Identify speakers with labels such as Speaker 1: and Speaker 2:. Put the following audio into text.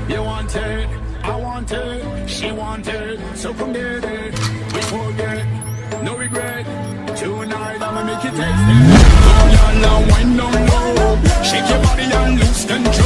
Speaker 1: You want it, I want it, she want it. So come get it, we forget, no regret. Tonight I'ma make you taste it. Come on, now wind down low, shake your body and lose control.